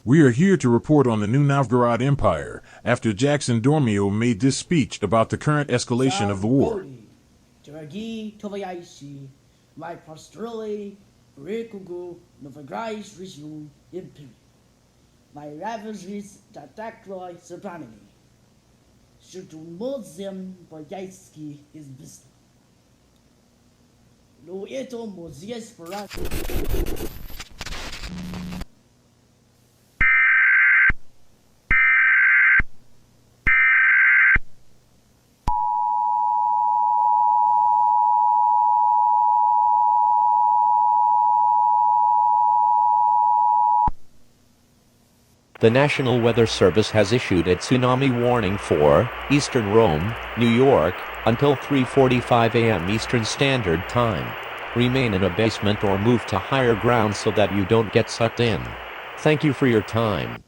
We are here to report on the New Novgorod Empire after Jackson Dormio made this speech about the current escalation of the war. Drogi Tovayashi, my Pastroli, Rekugu, Novagrais Region Imperium. My ravages Tatakloi Sopranini. Shutumozem Boyaski is business. No eto mozies for The National Weather Service has issued a tsunami warning for Eastern Rome, New York, until 3:45 a.m. Eastern Standard Time. Remain in a basement or move to higher ground so that you don't get sucked in. Thank you for your time.